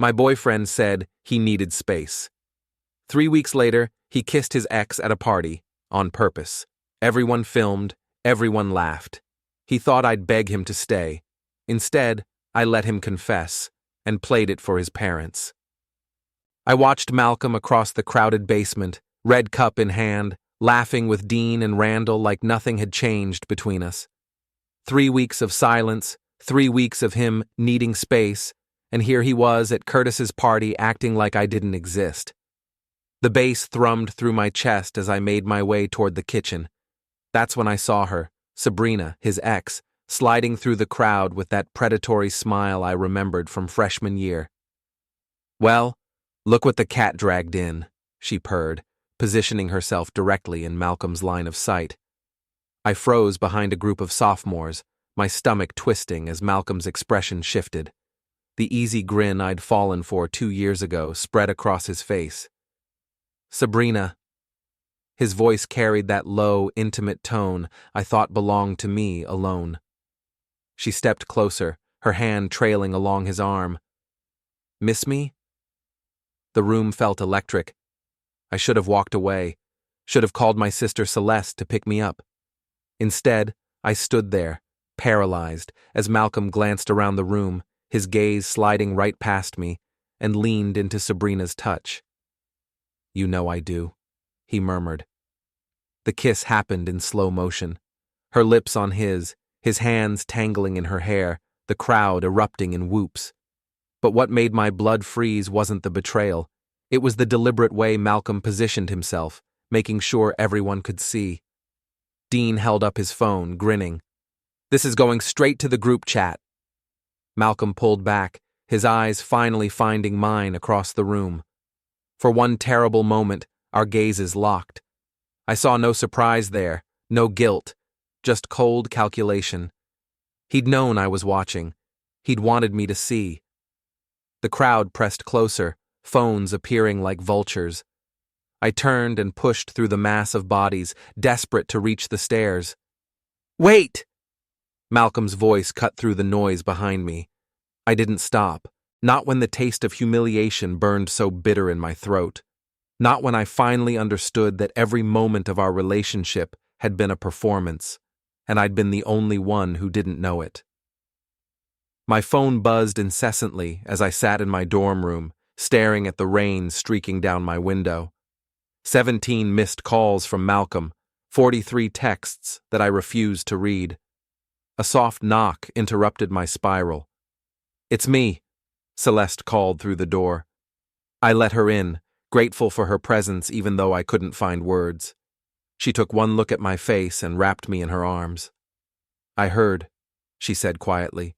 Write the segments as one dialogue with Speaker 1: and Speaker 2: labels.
Speaker 1: My boyfriend said he needed space. 3 weeks later, he kissed his ex at a party, on purpose. Everyone filmed, everyone laughed. He thought I'd beg him to stay. Instead, I let him confess, and played it for his parents. I watched Malcolm across the crowded basement, red cup in hand, laughing with Dean and Randall like nothing had changed between us. 3 weeks of silence, 3 weeks of him needing space, and here he was at Curtis's party acting like I didn't exist. The bass thrummed through my chest as I made my way toward the kitchen. That's when I saw her, Sabrina, his ex, sliding through the crowd with that predatory smile I remembered from freshman year. "Well, look what the cat dragged in," she purred, positioning herself directly in Malcolm's line of sight. I froze behind a group of sophomores, my stomach twisting as Malcolm's expression shifted. The easy grin I'd fallen for 2 years ago spread across his face. "Sabrina." His voice carried that low, intimate tone I thought belonged to me alone. She stepped closer, her hand trailing along his arm. "Miss me?" The room felt electric. I should have walked away, should have called my sister Celeste to pick me up. Instead, I stood there, paralyzed, as Malcolm glanced around the room, his gaze sliding right past me, and leaned into Sabrina's touch. "You know I do," he murmured. The kiss happened in slow motion. Her lips on his hands tangling in her hair, the crowd erupting in whoops. But what made my blood freeze wasn't the betrayal. It was the deliberate way Malcolm positioned himself, making sure everyone could see. Dean held up his phone, grinning. "This is going straight to the group chat." Malcolm pulled back, his eyes finally finding mine across the room. For one terrible moment, our gazes locked. I saw no surprise there, no guilt, just cold calculation. He'd known I was watching. He'd wanted me to see. The crowd pressed closer, phones appearing like vultures. I turned and pushed through the mass of bodies, desperate to reach the stairs. "Wait!" Malcolm's voice cut through the noise behind me. I didn't stop, not when the taste of humiliation burned so bitter in my throat. Not when I finally understood that every moment of our relationship had been a performance, and I'd been the only one who didn't know it. My phone buzzed incessantly as I sat in my dorm room, staring at the rain streaking down my window. 17 missed calls from Malcolm, 43 texts that I refused to read. A soft knock interrupted my spiral. "It's me," Celeste called through the door. I let her in, grateful for her presence even though I couldn't find words. She took one look at my face and wrapped me in her arms. "I heard," she said quietly.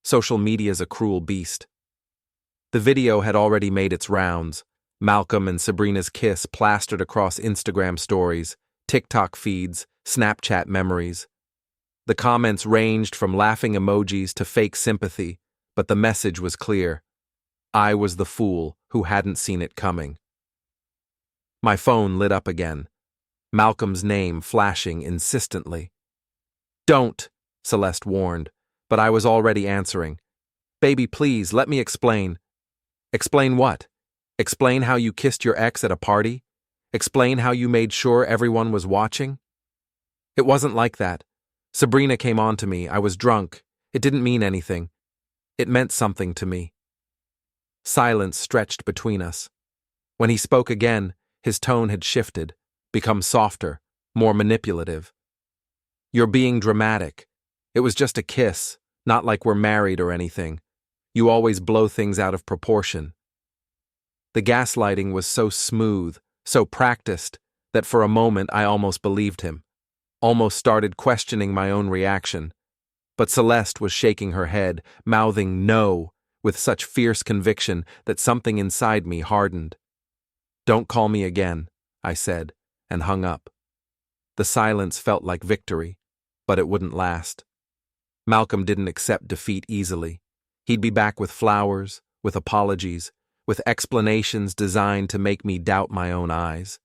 Speaker 1: "Social media's a cruel beast." The video had already made its rounds. Malcolm and Sabrina's kiss plastered across Instagram stories, TikTok feeds, Snapchat memories. The comments ranged from laughing emojis to fake sympathy, but the message was clear. I was the fool who hadn't seen it coming. My phone lit up again, Malcolm's name flashing insistently. "Don't," Celeste warned, but I was already answering. "Baby, please, let me explain." "Explain what? Explain how you kissed your ex at a party? Explain how you made sure everyone was watching?" "It wasn't like that. Sabrina came on to me. I was drunk. It didn't mean anything. It meant something to me." Silence stretched between us. When he spoke again, his tone had shifted, become softer, more manipulative. "You're being dramatic. It was just a kiss, not like we're married or anything. You always blow things out of proportion." The gaslighting was so smooth, so practiced, that for a moment I almost believed him, almost started questioning my own reaction. But Celeste was shaking her head, mouthing "no" with such fierce conviction that something inside me hardened. "Don't call me again," I said, and hung up. The silence felt like victory, but it wouldn't last. Malcolm didn't accept defeat easily. He'd be back with flowers, with apologies, with explanations designed to make me doubt my own eyes.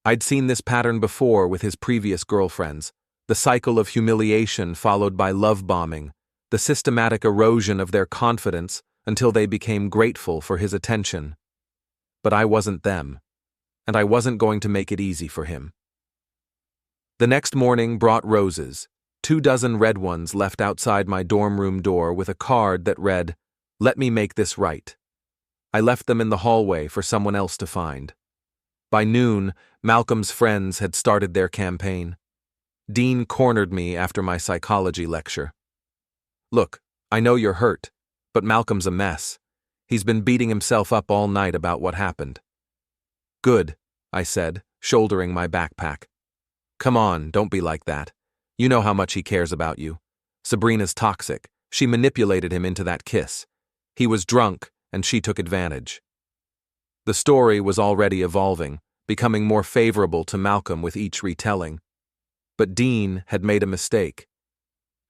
Speaker 1: I'd seen this pattern before with his previous girlfriends, the cycle of humiliation followed by love bombing, the systematic erosion of their confidence until they became grateful for his attention. But I wasn't them, and I wasn't going to make it easy for him. The next morning brought roses, 24 red ones left outside my dorm room door with a card that read, "Let me make this right." I left them in the hallway for someone else to find. By noon, Malcolm's friends had started their campaign. Dean cornered me after my psychology lecture. "Look, I know you're hurt, but Malcolm's a mess. He's been beating himself up all night about what happened." "Good," I said, shouldering my backpack. "Come on, don't be like that. You know how much he cares about you. Sabrina's toxic. She manipulated him into that kiss. He was drunk, and she took advantage." The story was already evolving, becoming more favorable to Malcolm with each retelling. But Dean had made a mistake.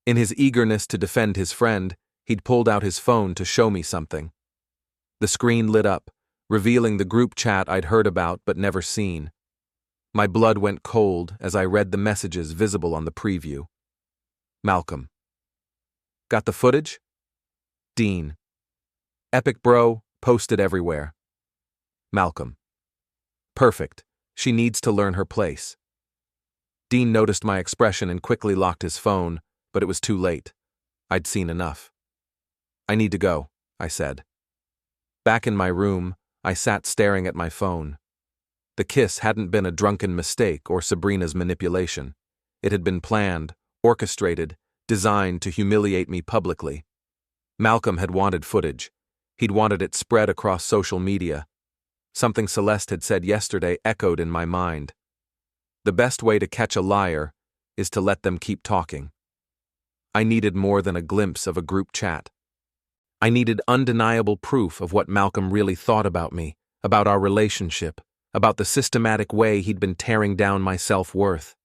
Speaker 1: In his eagerness to defend his friend, he'd pulled out his phone to show me something. The screen lit up, revealing the group chat I'd heard about but never seen. My blood went cold as I read the messages visible on the preview. Malcolm. "Got the footage?" Dean. "Epic bro, posted everywhere." Malcolm. "Perfect. She needs to learn her place." Dean noticed my expression and quickly locked his phone, but it was too late. I'd seen enough. "I need to go," I said. Back in my room, I sat staring at my phone. The kiss hadn't been a drunken mistake or Sabrina's manipulation. It had been planned, orchestrated, designed to humiliate me publicly. Malcolm had wanted footage. He'd wanted it spread across social media. Something Celeste had said yesterday echoed in my mind. The best way to catch a liar is to let them keep talking. I needed more than a glimpse of a group chat. I needed undeniable proof of what Malcolm really thought about me, about our relationship, about the systematic way he'd been tearing down my self-worth.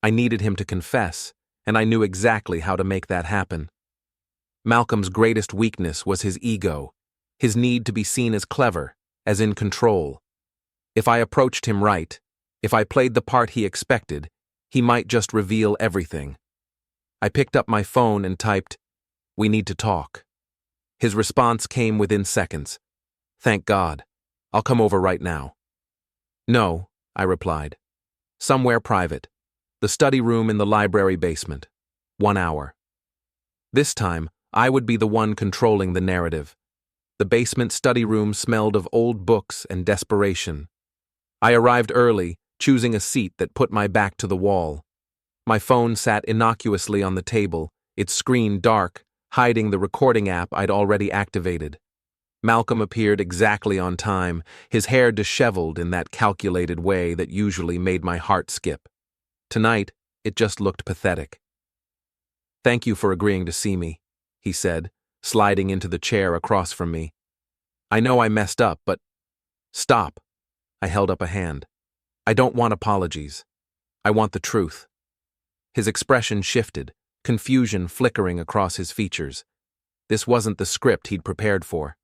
Speaker 1: I needed him to confess, and I knew exactly how to make that happen. Malcolm's greatest weakness was his ego, his need to be seen as clever, as in control. If I approached him right, if I played the part he expected, he might just reveal everything. I picked up my phone and typed, "We need to talk." His response came within seconds. "Thank God. I'll come over right now." "No," I replied. "Somewhere private. The study room in the library basement. 1 hour." This time, I would be the one controlling the narrative. The basement study room smelled of old books and desperation. I arrived early, choosing a seat that put my back to the wall. My phone sat innocuously on the table, its screen dark, hiding the recording app I'd already activated. Malcolm appeared exactly on time, his hair disheveled in that calculated way that usually made my heart skip. Tonight, it just looked pathetic. "Thank you for agreeing to see me," he said, sliding into the chair across from me. "I know I messed up, but—" "Stop." I held up a hand. "I don't want apologies. I want the truth." His expression shifted, confusion flickering across his features. This wasn't the script he'd prepared for.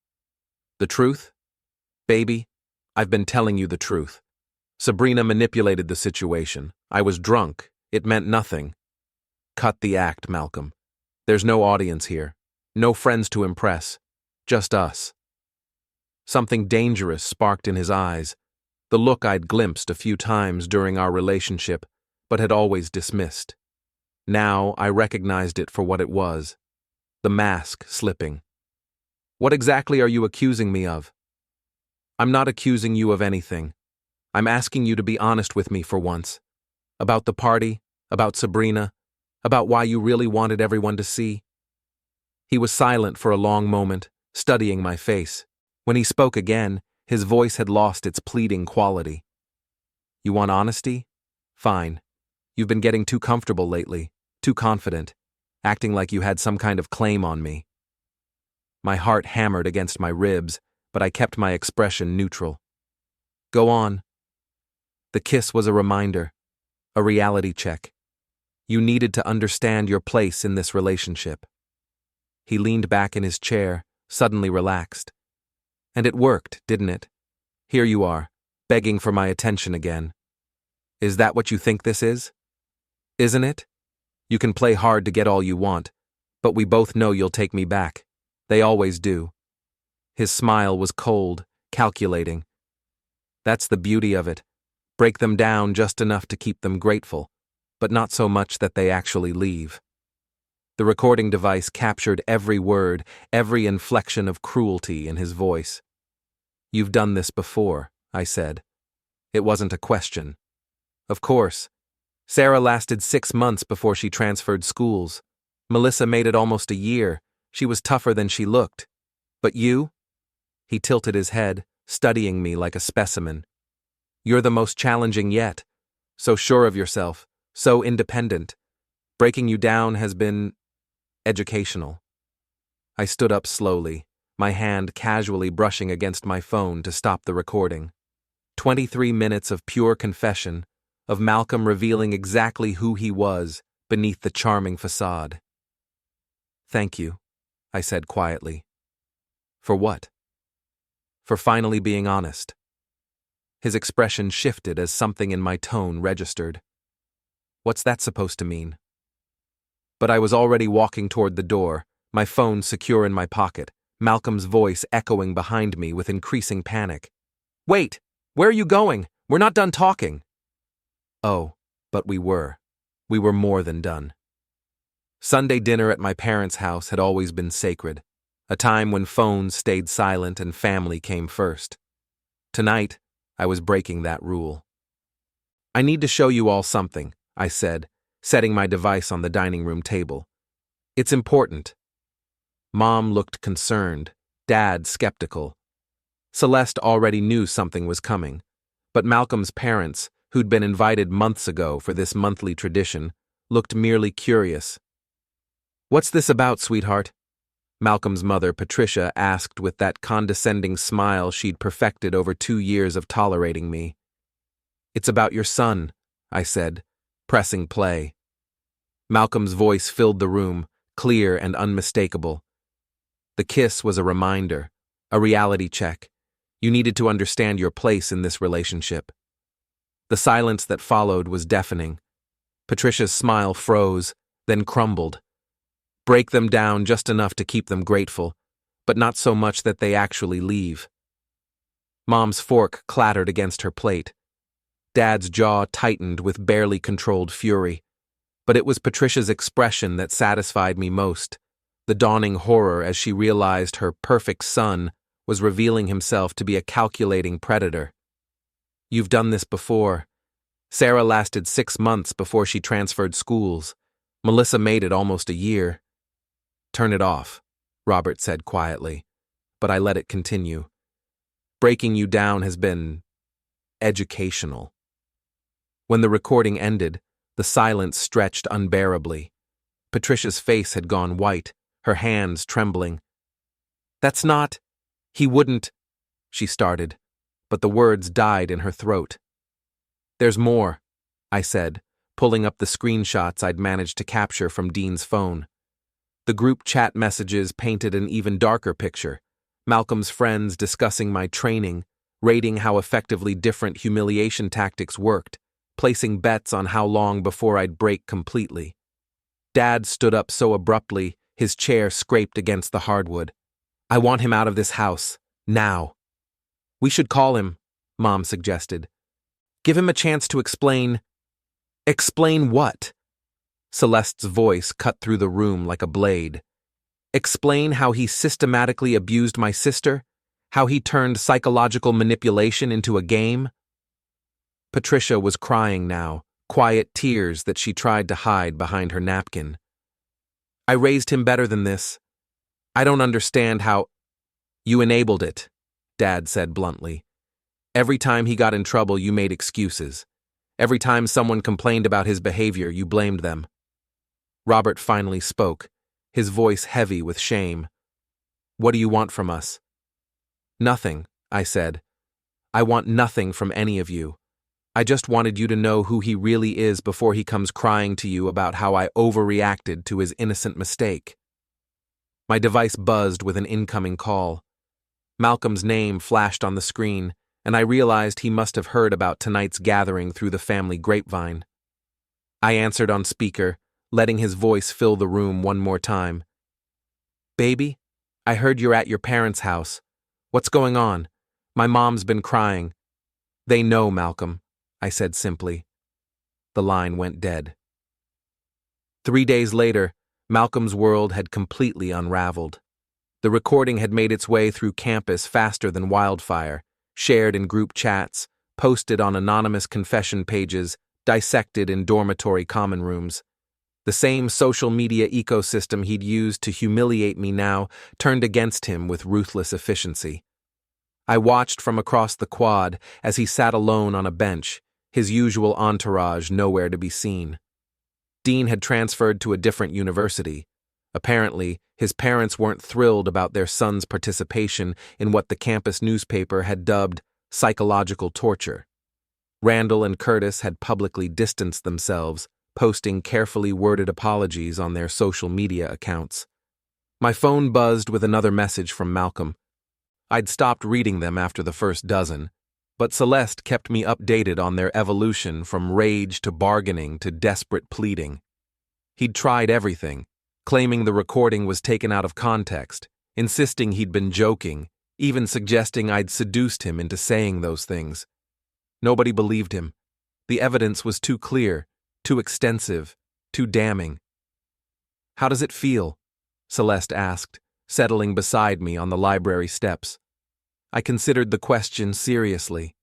Speaker 1: "The truth? Baby, I've been telling you the truth. Sabrina manipulated the situation. I was drunk. It meant nothing." "Cut the act, Malcolm. There's no audience here. No friends to impress. Just us." Something dangerous sparked in his eyes, the look I'd glimpsed a few times during our relationship, but had always dismissed. Now I recognized it for what it was. The mask slipping. "What exactly are you accusing me of?" "I'm not accusing you of anything. I'm asking you to be honest with me for once. About the party, about Sabrina, about why you really wanted everyone to see." He was silent for a long moment, studying my face. When he spoke again, his voice had lost its pleading quality. "You want honesty? Fine. You've been getting too comfortable lately, too confident, acting like you had some kind of claim on me." My heart hammered against my ribs, but I kept my expression neutral. "Go on." The kiss was a reminder, a reality check. You needed to understand your place in this relationship. He leaned back in his chair, suddenly relaxed. "And it worked, didn't it? Here you are, begging for my attention again. Is that what you think this is? Isn't it? You can play hard to get all you want, but we both know you'll take me back. They always do. His smile was cold, calculating. That's the beauty of it. Break them down just enough to keep them grateful, but not so much that they actually leave. The recording device captured every word, every inflection of cruelty in his voice. "You've done this before," I said. It wasn't a question. Of course. Sarah lasted 6 months before she transferred schools. Melissa made it almost a year. She was tougher than she looked. But you? He tilted his head, studying me like a specimen. You're the most challenging yet. So sure of yourself, so independent. Breaking you down has been educational. I stood up slowly, my hand casually brushing against my phone to stop the recording. 23 minutes of pure confession, of Malcolm revealing exactly who he was beneath the charming facade. "Thank you," I said quietly. "For what?" "For finally being honest." His expression shifted as something in my tone registered. "What's that supposed to mean?" But I was already walking toward the door, my phone secure in my pocket, Malcolm's voice echoing behind me with increasing panic. "Wait! Where are you going? We're not done talking." Oh, but we were. We were more than done. Sunday dinner at my parents' house had always been sacred, a time when phones stayed silent and family came first. Tonight, I was breaking that rule. "I need to show you all something," I said, setting my device on the dining room table. "It's important." Mom looked concerned, Dad skeptical. Celeste already knew something was coming, but Malcolm's parents, who'd been invited months ago for this monthly tradition, looked merely curious. "What's this about, sweetheart?" Malcolm's mother, Patricia, asked with that condescending smile she'd perfected over 2 years of tolerating me. "It's about your son," I said, pressing play. Malcolm's voice filled the room, clear and unmistakable. The kiss was a reminder, a reality check. You needed to understand your place in this relationship. The silence that followed was deafening. Patricia's smile froze, then crumbled. Break them down just enough to keep them grateful, but not so much that they actually leave. Mom's fork clattered against her plate. Dad's jaw tightened with barely controlled fury. But it was Patricia's expression that satisfied me most, the dawning horror as she realized her perfect son was revealing himself to be a calculating predator. "You've done this before. Sarah lasted 6 months before she transferred schools. Melissa made it almost a year." "Turn it off," Robert said quietly, but I let it continue. "Breaking you down has been educational." When the recording ended, the silence stretched unbearably. Patricia's face had gone white, her hands trembling. "That's not—" "He wouldn't—" she started, but the words died in her throat. "There's more," I said, pulling up the screenshots I'd managed to capture from Dean's phone. The group chat messages painted an even darker picture. Malcolm's friends discussing my training, rating how effectively different humiliation tactics worked, placing bets on how long before I'd break completely. Dad stood up so abruptly, his chair scraped against the hardwood. "I want him out of this house. Now." "We should call him," Mom suggested. "Give him a chance to explain." "Explain what?" Celeste's voice cut through the room like a blade. "Explain how he systematically abused my sister? How he turned psychological manipulation into a game?" Patricia was crying now, quiet tears that she tried to hide behind her napkin. "I raised him better than this. I don't understand how—" "You enabled it," Dad said bluntly. "Every time he got in trouble, you made excuses. Every time someone complained about his behavior, you blamed them." Robert finally spoke, his voice heavy with shame. "What do you want from us?" "Nothing," I said. "I want nothing from any of you. I just wanted you to know who he really is before he comes crying to you about how I overreacted to his innocent mistake." My device buzzed with an incoming call. Malcolm's name flashed on the screen, and I realized he must have heard about tonight's gathering through the family grapevine. I answered on speaker, letting his voice fill the room one more time. "Baby, I heard you're at your parents' house. What's going on? My mom's been crying. They know, Malcolm, I said simply. The line went dead. 3 days later, Malcolm's world had completely unraveled. The recording had made its way through campus faster than wildfire, shared in group chats, posted on anonymous confession pages, dissected in dormitory common rooms. The same social media ecosystem he'd used to humiliate me now turned against him with ruthless efficiency. I watched from across the quad as he sat alone on a bench, his usual entourage nowhere to be seen. Dean had transferred to a different university. Apparently, his parents weren't thrilled about their son's participation in what the campus newspaper had dubbed psychological torture. Randall and Curtis had publicly distanced themselves, posting carefully worded apologies on their social media accounts. My phone buzzed with another message from Malcolm. I'd stopped reading them after the first dozen, but Celeste kept me updated on their evolution from rage to bargaining to desperate pleading. He'd tried everything, claiming the recording was taken out of context, insisting he'd been joking, even suggesting I'd seduced him into saying those things. Nobody believed him. The evidence was too clear, too extensive, too damning. How does it feel? Celeste asked, settling beside me on the library steps. I considered the question seriously.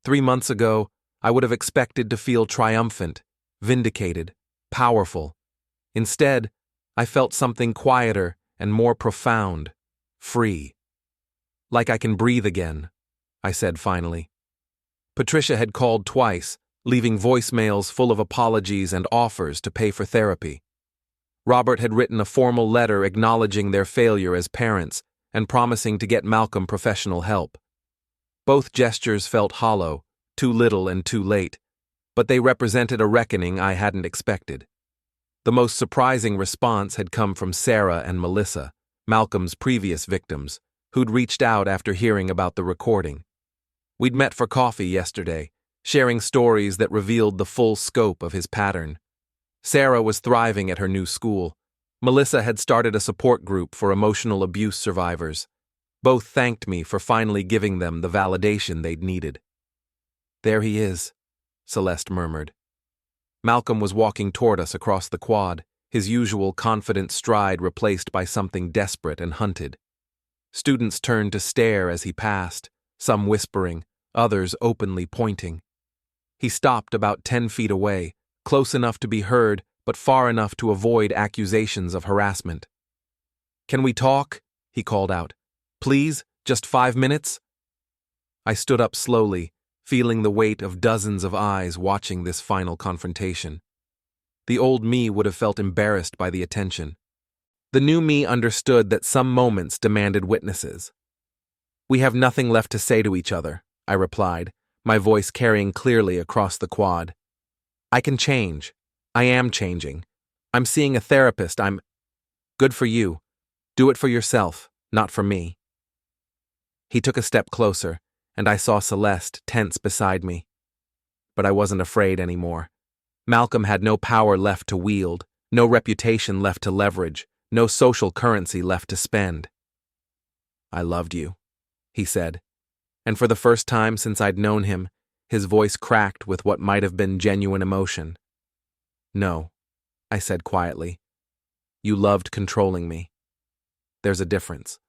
Speaker 1: 3 months ago, I would have expected to feel triumphant, vindicated, powerful. Instead, I felt something quieter and more profound, free. Like I can breathe again, I said finally. Patricia had called twice, leaving voicemails full of apologies and offers to pay for therapy. Robert had written a formal letter acknowledging their failure as parents and promising to get Malcolm professional help. Both gestures felt hollow, too little and too late, but they represented a reckoning I hadn't expected. The most surprising response had come from Sarah and Melissa, Malcolm's previous victims, who'd reached out after hearing about the recording. We'd met for coffee yesterday, sharing stories that revealed the full scope of his pattern. Sarah was thriving at her new school. Melissa had started a support group for emotional abuse survivors. Both thanked me for finally giving them the validation they'd needed. There he is, Celeste murmured. Malcolm was walking toward us across the quad, his usual confident stride replaced by something desperate and hunted. Students turned to stare as he passed, some whispering, others openly pointing. He stopped about 10 feet away, close enough to be heard, but far enough to avoid accusations of harassment. "Can we talk?" he called out. "Please, just 5 minutes?" I stood up slowly, feeling the weight of dozens of eyes watching this final confrontation. The old me would have felt embarrassed by the attention. The new me understood that some moments demanded witnesses. "We have nothing left to say to each other," I replied, my voice carrying clearly across the quad. "I can change. I am changing. I'm seeing a therapist. Good for you. Do it for yourself, not for me." He took a step closer, and I saw Celeste tense beside me. But I wasn't afraid anymore. Malcolm had no power left to wield, no reputation left to leverage, no social currency left to spend. "I loved you," he said, and for the first time since I'd known him, his voice cracked with what might have been genuine emotion. "No," I said quietly. "You loved controlling me. There's a difference."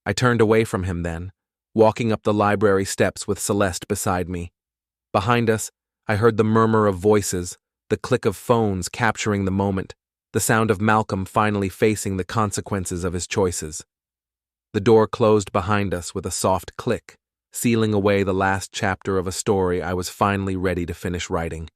Speaker 1: I turned away from him then, walking up the library steps with Celeste beside me. Behind us, I heard the murmur of voices, the click of phones capturing the moment, the sound of Malcolm finally facing the consequences of his choices. The door closed behind us with a soft click, sealing away the last chapter of a story I was finally ready to finish writing.